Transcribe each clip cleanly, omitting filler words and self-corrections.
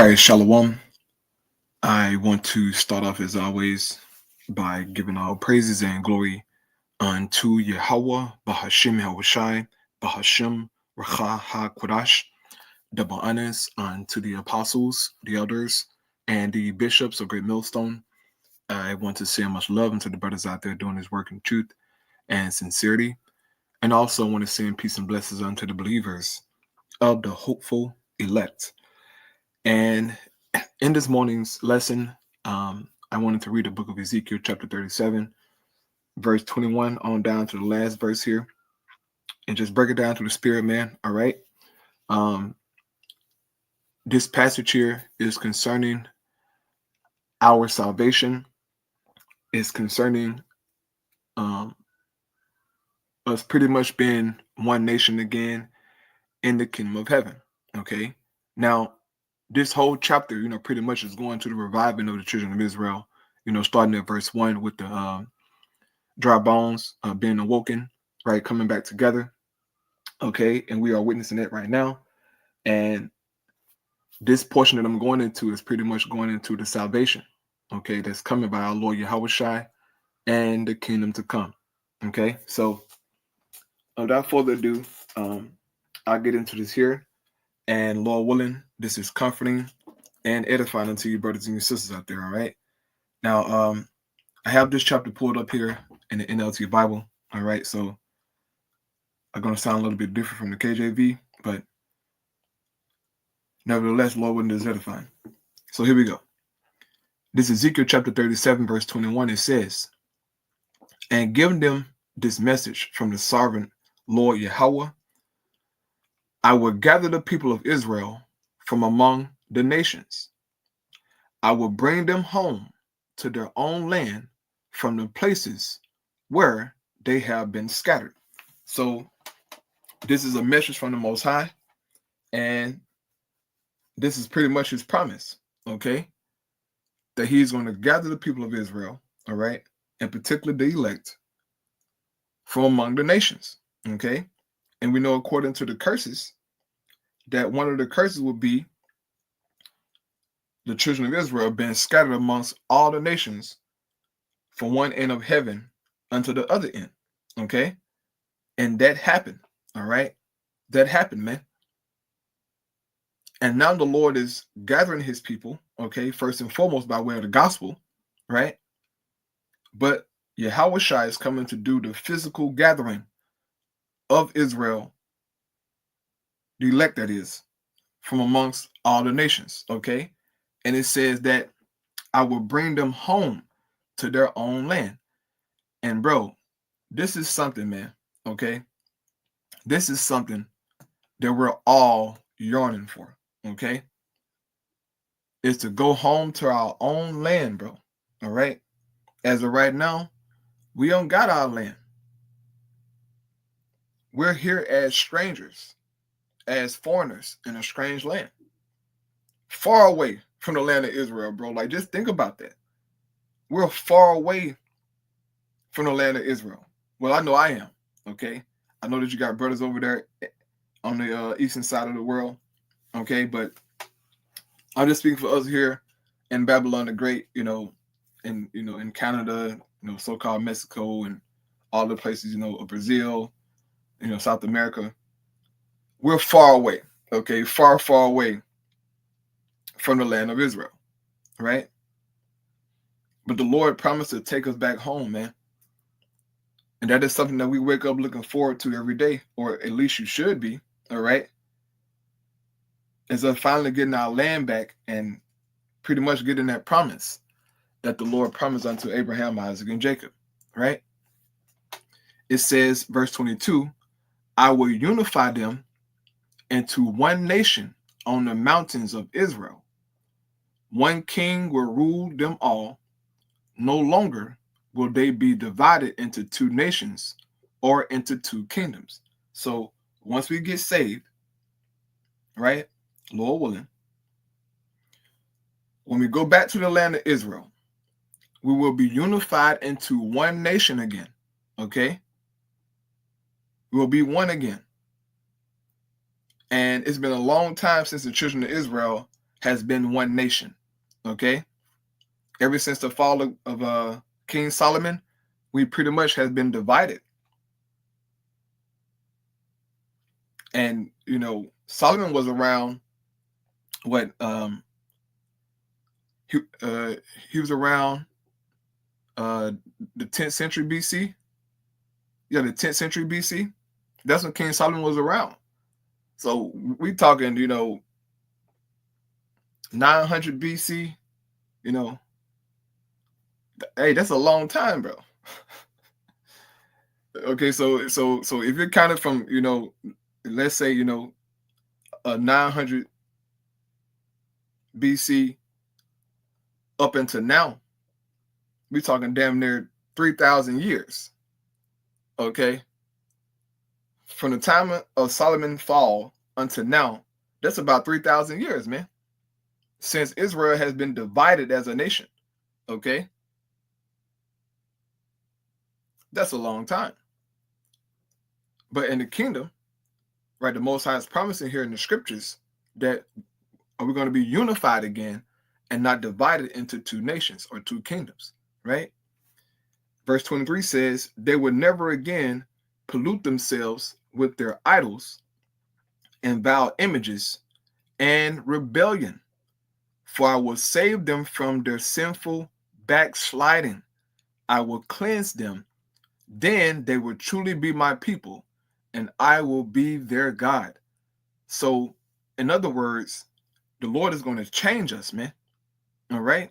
right, Shalom. I want to start off as always by giving all praises and glory unto Yahweh, Bahashim Yahushai, Bahashim Racha HaKodash, double honors unto the apostles, the elders, and the bishops of Great Millstone. I want to say much love unto the brothers out there doing this work in truth and sincerity. And also want to send peace and blessings unto the believers of the hopeful elect. And in this morning's lesson, I wanted to read the book of Ezekiel, chapter 37, verse 21 on down to the last verse here, and just break it down to the spirit, man. All right. This passage here is concerning our salvation. It's concerning us pretty much being one nation again in the kingdom of heaven. Okay. Now, this whole chapter, pretty much is going to the reviving of the children of Israel, starting at verse 1 with the dry bones being awoken, right, coming back together. Okay, and we are witnessing it right now. And this portion that I'm going into is pretty much going into the salvation, okay, that's coming by our Lord Yahushai and the kingdom to come. Okay, so without further ado, I'll get into this here. And Lord willing, this is comforting and edifying unto you, brothers and your sisters out there. All right. Now, I have this chapter pulled up here in the NLT Bible. All right. So I'm going to sound a little bit different from the KJV, but nevertheless, Lord willing, is edifying. So here we go. This is Ezekiel chapter 37, verse 21. It says, "And give them this message from the sovereign Lord Yahweh. I will gather the people of Israel from among the nations. I will bring them home to their own land from the places where they have been scattered." So this is a message from the Most High, and this is pretty much his promise, okay, that he's going to gather the people of Israel, all right, in particular the elect, from among the nations, okay? And we know according to the curses that one of the curses would be the children of Israel being scattered amongst all the nations from one end of heaven unto the other end, okay? And that happened, all right? That happened, man. And now the Lord is gathering his people, okay, first and foremost by way of the gospel, right? But Yahushua is coming to do the physical gathering of Israel, the elect that is, from amongst all the nations, okay? And it says that I will bring them home to their own land. And bro, this is something, man, okay? This is something that we're all yearning for, okay? Is to go home to our own land, bro, all right? As of right now, we don't got our land. We're here as strangers, as foreigners in a strange land, far away from the land of Israel, bro. Like, just think about that. We're far away from the land of Israel. Well, I know I am, okay? I know that you got brothers over there on the eastern side of the world, okay? But I'm just speaking for us here in Babylon the Great, in Canada, so-called Mexico and all the places, Brazil, South America. We're far away, okay? Far, far away from the land of Israel, right? But the Lord promised to take us back home, man. And that is something that we wake up looking forward to every day, or at least you should be, all right? Is us finally getting our land back and pretty much getting that promise that the Lord promised unto Abraham, Isaac, and Jacob, right? It says, verse 22, I will unify them into one nation on the mountains of Israel. One king will rule them all. No longer will they be divided into two nations or into two kingdoms. So once we get saved, right, Lord willing, when we go back to the land of Israel, we will be unified into one nation again, okay? We will be one again. And it's been a long time since the children of Israel has been one nation. Okay, ever since the fall of King Solomon, we pretty much has been divided. And Solomon was around what he was around the 10th century BC. Yeah, the 10th century BC. That's when King Solomon was around. So we talking, 900 BC. Hey, that's a long time, bro. Okay, so if you're kind of from, let's say, 900 BC up until now, we're talking damn near 3,000 years. Okay, from the time of Solomon's fall until now, that's about 3,000 years, man, since Israel has been divided as a nation. Okay, that's a long time. But in the kingdom, right, the Most High is promising here in the scriptures that we're going to be unified again and not divided into two nations or two kingdoms, right? Verse 23 says, they will never again pollute themselves with their idols and vile images and rebellion, for I will save them from their sinful backsliding. I will cleanse them. Then they will truly be my people, and I will be their God. So, in other words, the Lord is going to change us, man. All right?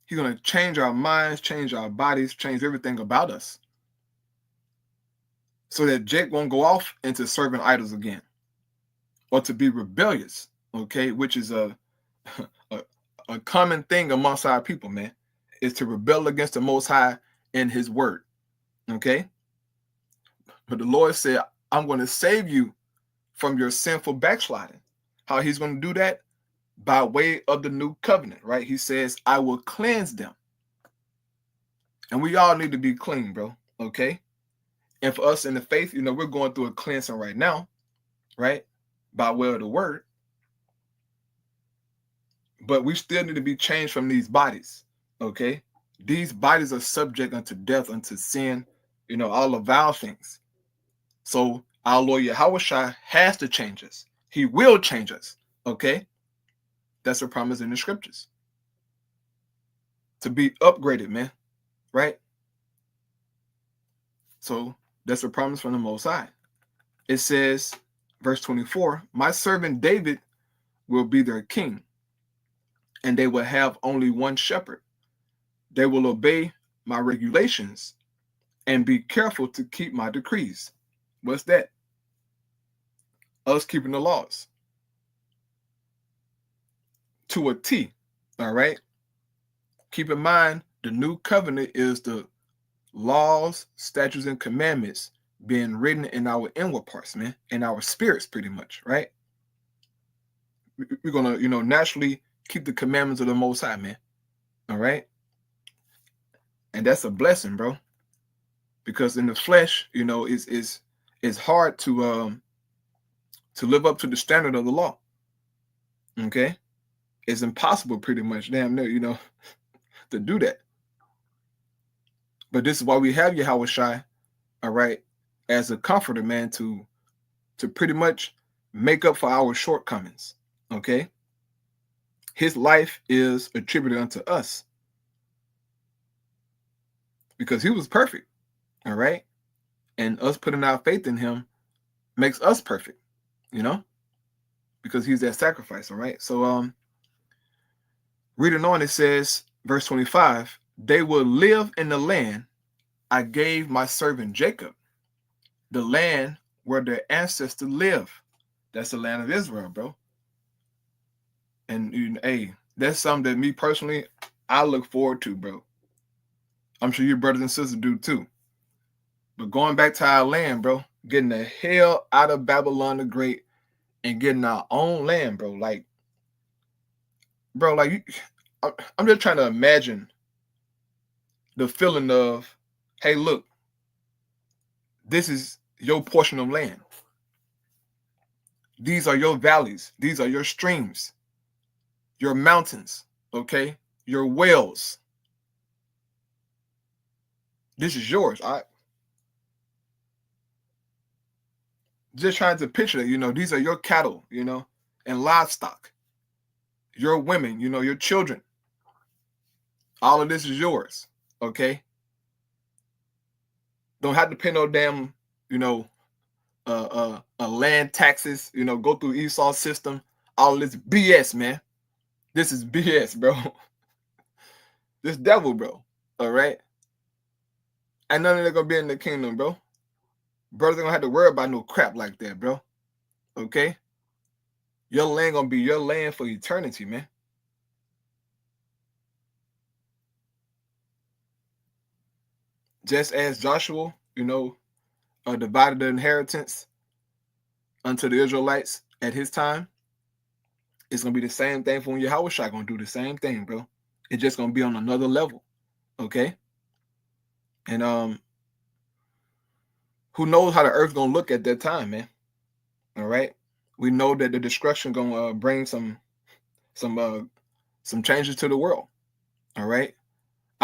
He's going to change our minds, change our bodies, change everything about us, so that Jake won't go off into serving idols again, or to be rebellious, okay, which is a common thing amongst our people, man, is to rebel against the Most High and his word, okay? But the Lord said, I'm going to save you from your sinful backsliding. How he's going to do that? By way of the new covenant, right? He says, I will cleanse them. And we all need to be clean, bro, okay? And for us in the faith, we're going through a cleansing right now, right? By way of the word. But we still need to be changed from these bodies, okay? These bodies are subject unto death, unto sin, all the vile things. So our Lord Yahushua has to change us. He will change us, okay? That's a promise in the scriptures. To be upgraded, man, right? So that's a promise from the Most High. It says, verse 24, my servant David will be their king, and they will have only one shepherd. They will obey my regulations and be careful to keep my decrees. What's that? Us keeping the laws to a T, all right? Keep in mind, the new covenant is the laws, statutes, and commandments being written in our inward parts, man, in our spirits, pretty much, right? We're gonna, naturally keep the commandments of the Most High, man. All right, and that's a blessing, bro. Because in the flesh, it's hard to live up to the standard of the law. Okay, it's impossible, pretty much, damn near, to do that. But this is why we have Yahushua, all right, as a comforter, man, to pretty much make up for our shortcomings. Okay, his life is attributed unto us because he was perfect, all right, and us putting our faith in him makes us perfect, because he's that sacrifice, all right. So reading on, it says, verse 25, they will live in the land I gave my servant Jacob, the land where their ancestors live. That's the land of Israel, bro. And hey, that's something that me personally, I look forward to, bro. I'm sure your brothers and sisters do too. But going back to our land, bro, getting the hell out of Babylon the Great and getting our own land, bro. Like, bro, I'm just trying to imagine the feeling of, hey, look, this is your portion of land. These are your valleys. These are your streams. your mountains, okay, your wells. This is yours. I just trying to picture that, these are your cattle, and livestock, your women, your children. All of this is yours, okay? Don't have to pay no damn, land taxes, go through Esau system. All of this BS, man. This is BS, bro. This devil, bro. All right? And none of them gonna be in the kingdom, bro. Brothers don't have to worry about no crap like that, bro. Okay? Your land gonna be your land for eternity, man. Just as Joshua, divided the inheritance unto the Israelites at his time, it's gonna be the same thing for when Yahushua gonna do the same thing, bro. It's just gonna be on another level, okay? And who knows how the earth's gonna look at that time, man? All right, we know that the destruction gonna bring some changes to the world. All right,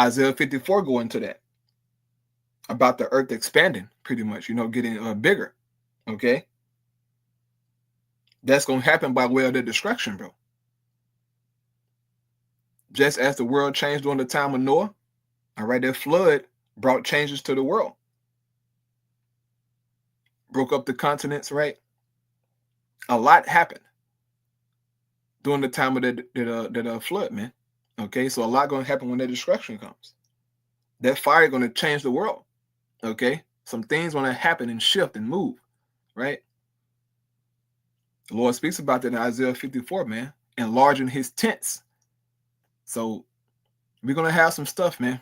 Isaiah 54 go into that about the earth expanding, pretty much, getting bigger. Okay, that's gonna happen by way of the destruction, bro. Just as the world changed during the time of Noah, all right, that flood brought changes to the world, broke up the continents, right? A lot happened during the time of that flood, man. Okay, so a lot gonna happen when that destruction comes. That fire gonna change the world. Okay, some things gonna happen and shift and move, right? The Lord speaks about that in Isaiah 54, man, enlarging his tents. So we're gonna have some stuff, man.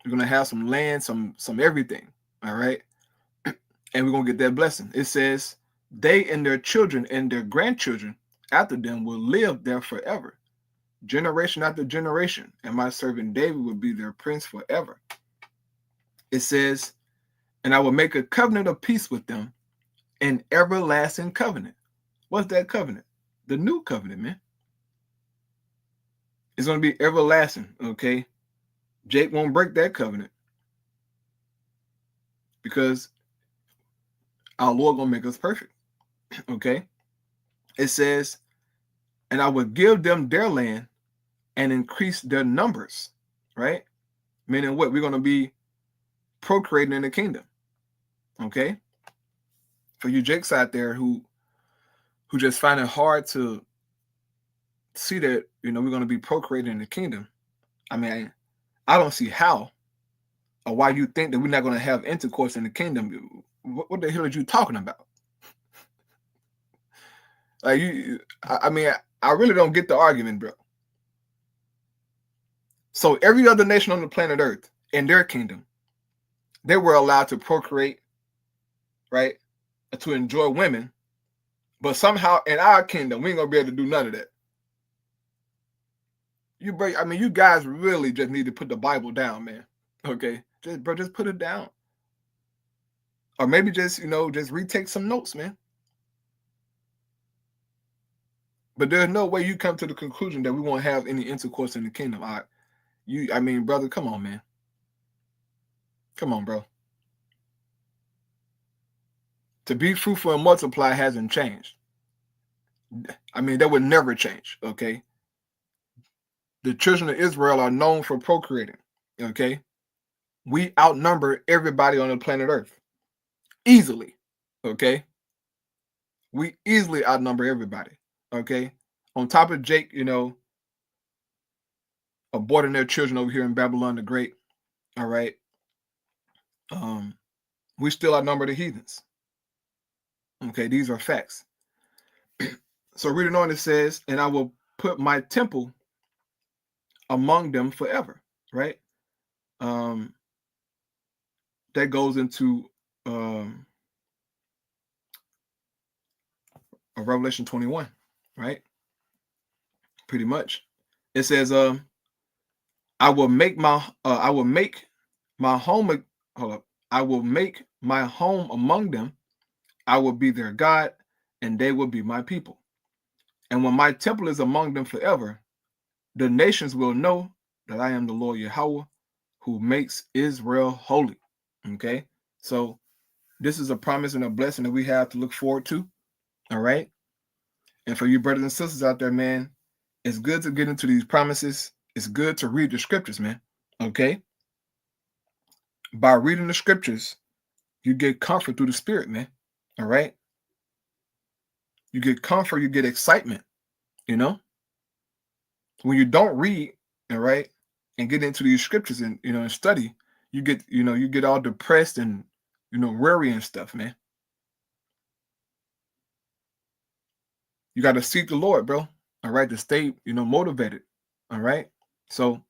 We're gonna have some land, some everything. All right, and we're gonna get that blessing. It says, they and their children and their grandchildren after them will live there forever, generation after generation, and my servant David will be their prince forever. It says, and I will make a covenant of peace with them, an everlasting covenant. What's that covenant? The new covenant, man. It's going to be everlasting, okay? Jake won't break that covenant because our Lord going to make us perfect, okay? It says, and I will give them their land and increase their numbers, right? Meaning what? We're going to be procreating in the kingdom, okay? For you Jakes out there who just find it hard to see that, we're going to be procreating in the kingdom. I mean, I don't see how or why you think that we're not going to have intercourse in the kingdom. What the hell are you talking about? Like I really don't get the argument, bro. So every other nation on the planet Earth, in their kingdom, they were allowed to procreate, right? To enjoy women. But somehow in our kingdom, we ain't going to be able to do none of that. You guys really just need to put the Bible down, man. Okay? Just put it down. Or maybe just retake some notes, man. But there's no way you come to the conclusion that we won't have any intercourse in the kingdom. Brother, come on, man. Come on, bro. To be fruitful and multiply hasn't changed. That would never change, okay? The children of Israel are known for procreating, okay? We outnumber everybody on the planet Earth. Easily, okay? We easily outnumber everybody, okay? On top of Jake, aborting their children over here in Babylon the Great, all right? We still outnumber the heathens. Okay, these are facts. So reading on, it says, and I will put my temple among them forever, right? That goes into Revelation 21, right? Pretty much. It says, I will make my home. Hold up. I will make my home among them. I will be their God, and they will be my people. And when my temple is among them forever, the nations will know that I am the Lord Yahweh, who makes Israel holy. Okay, so this is a promise and a blessing that we have to look forward to. All right, and for you brothers and sisters out there, man, it's good to get into these promises. It's good to read the scriptures, man. Okay, by reading the scriptures, you get comfort through the Spirit, man. All right, you get comfort, you get excitement. You know, when you don't read, all right, and get into these scriptures and and study, you get all depressed and weary and stuff, man. You got to seek the Lord, bro. All right, to stay motivated. All right, so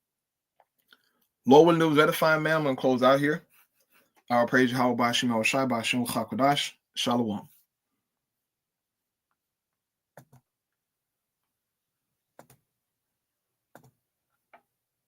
Lord willing, it was edifying, man. I'm gonna close out here. I'll praise Yahweh by Shem Shai by Shem Chakodash. Shalom.